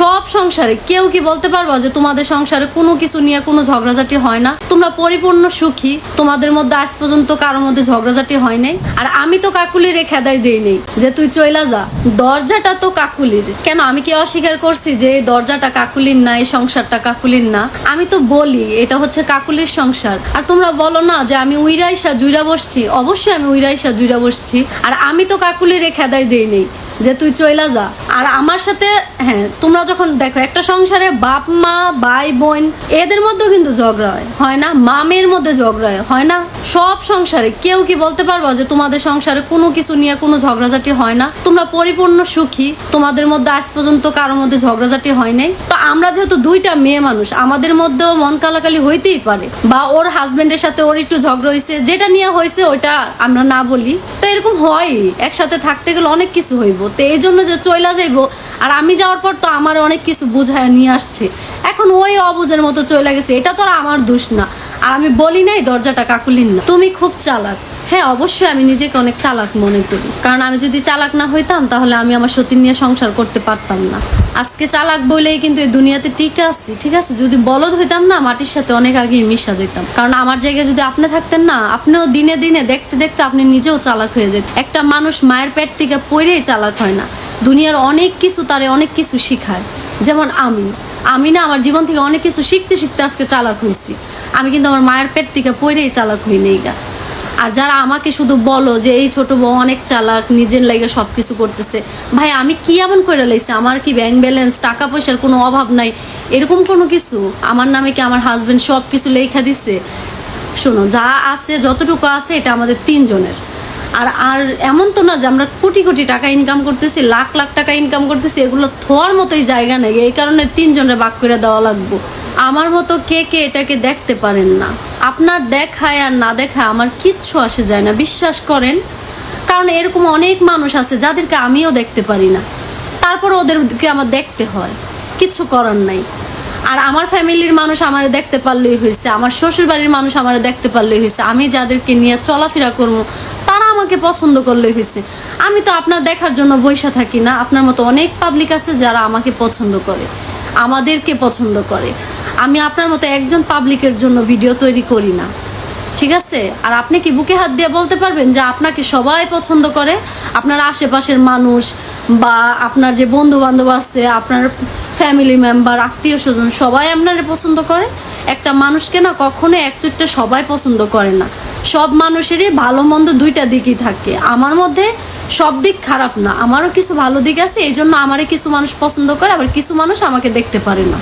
সব সংসারে কেউ কি বলতে পারবা যে তোমাদের সংসারে কোনো কিছু নিয়ে কোনো ঝগড়াঝাটি হয় না? তোমরা পরিপূর্ণ সুখী, তোমাদের মধ্যে আজ পর্যন্ত কারোর মধ্যে ঝগড়াঝাটি হয় নাই। আর আমি তো কাকুলির খেদাই দেই নেই যে তুই চইলা যা, দরজাটা তো কাকুলির। কেন আমি কি অস্বীকার করছি যে এই দরজাটা কাকুলির না, এই সংসারটা কাকুলির না? আমি তো বলি এটা হচ্ছে কাকুলির সংসার। আর তোমরা বলো না যে আমি উইরাইসা জুইরা বসছি, অবশ্যই আমি উইরাইসা জুইরা বসছি। আর আমি তো কাকুলির খেদাই দেই নেই যে তুই চইলা যা। আর আমার সাথে হ্যাঁ, তোমরা যখন দেখো একটা সংসারে বাপ মা ভাই বোন এদের মধ্যেও কিন্তু ঝগড়া হয় না? মামের মধ্যে ঝগড়া হয় না? সব সংসারে কেউ কি বলতে পারবা যে তোমাদের সংসারে কোনো কিছু নিয়ে কোনো ঝগড়াঝাটি হয় না? তোমরা পরিপূর্ণ সুখী, তোমাদের মধ্যে আজ পর্যন্ত কারোর মধ্যে ঝগড়াঝাটি হয় নাই। তো আমরা যেহেতু দুইটা মেয়ে মানুষ, আমাদের মধ্যেও মন কালাকালি হইতেই পারে, বা ওর হাজবেন্ডের সাথে ওর একটু ঝগড়া হয়েছে, যেটা নিয়ে হয়েছে ওইটা আমরা না বলি। তো এরকম হয়, একসাথে থাকতে গেলে অনেক কিছু হইব। তো এই জন্য যে চইলা যাইবো, আর আমি যাওয়ার পর তো আমার অনেক কিছু বুঝায় নিয়ে আসছে, এখন ওই অবুঝের মতো চলে গেছে, এটা তো আর আমার দোষ না। আর আমি বলি নাই দরজাটা কাকুলির না। তুমি খুব চালাক। হ্যাঁ, অবশ্যই আমি নিজেকে অনেক চালাক মনে করি, কারণ আমি যদি চালাক না হইতাম তাহলে আমি আমার সতীন নিয়ে সংসার করতে পারতাম না। আজকে চালাক বলেই কিন্তু এই দুনিয়াতে টিকে আছি, ঠিক আছে? যদি বলদ হইতাম না, মাটির সাথে অনেক আগেই মিশা যেতাম। কারণ আমার জায়গায় যদি আপনি থাকতেন না, আপনিও দিনে দিনে দেখতে দেখতে আপনি নিজেও চালাক হয়ে যেতেন। একটা মানুষ মায়ের পেট থেকে পড়েই চালাক হয় না, দুনিয়ার অনেক কিছু তারে অনেক কিছু শিখায়। যেমন আমি না আমার জীবন থেকে অনেক কিছু শিখতে শিখতে আজকে চালাক হয়েছি। আমি কিন্তু আমার মায়ের পেট থেকে পড়েই চালাক হই নেই গা। আর যারা আমাকে শুধু বলো যে এই ছোট বউ অনেক চালাক, নিজের লাগে সবকিছু করতেছে, ভাই আমি কি এমন করে লাইছি? আমার কি ব্যাংক ব্যালেন্স, টাকা পয়সার কোনো অভাব নাই? এরকম কোনো কিছু আমার নামে কি আমার হাজবেন্ড সব কিছু লেখা দিচ্ছে? শোনো, যা আছে যতটুকু আছে এটা আমাদের তিনজনের। আর এমন তো না যে আমরা কোটি কোটি টাকা ইনকাম করতেছি, লাখ লাখ টাকা ইনকাম করতেছি, এগুলো থোয়ার মতোই জায়গা নেই। এই কারণে তিনজনের ভাগ করে দেওয়া লাগবে। আমার মতো কে কে এটাকে দেখতে পারেন না? আপনার দেখায় আর না দেখায় আমার কিচ্ছু আসে যায় না, বিশ্বাস করেন। কারণ এরকম অনেক মানুষ আছে যাদেরকে আমিও দেখতে পারি না, তারপর ওদেরকে আমার দেখতে হয়, কিচ্ছু করার নাই। আর আমার ফ্যামিলির মানুষ আমার দেখতে পারলেই হয়েছে, আমার শ্বশুর বাড়ির মানুষ আমার দেখতে পারলেই হয়েছে। আমি যাদেরকে নিয়ে চলাফেরা করবো তারা আমাকে পছন্দ করলেই হয়েছে। আমি তো আপনার দেখার জন্য বইসা থাকি না। আপনার মতো অনেক পাবলিক আছে যারা আমাকে পছন্দ করে, আমাদেরকে পছন্দ করে। আমি আপনার মতো একজন পাবলিকের জন্য ভিডিও তৈরি করি না, ঠিক আছে? আর আপনি কি বুকে হাত দিয়ে বলতে পারবেন যে আপনাকে সবাই পছন্দ করে? আপনার আশেপাশের মানুষ বা আপনার যে বন্ধু বান্ধব আছে, আপনার ফ্যামিলি মেম্বার, আত্মীয় স্বজন সবাই আপনারে পছন্দ করে? একটা মানুষকে না কখনো একচুটটা সবাই পছন্দ করে না। সব মানুষেরই ভালো মন্দ দুইটা দিকই থাকে। আমার মধ্যে সব দিক খারাপ না, আমারও কিছু ভালো দিক আছে। এই জন্য আমারে কিছু মানুষ পছন্দ করে, আবার কিছু মানুষ আমাকে দেখতে পারে না।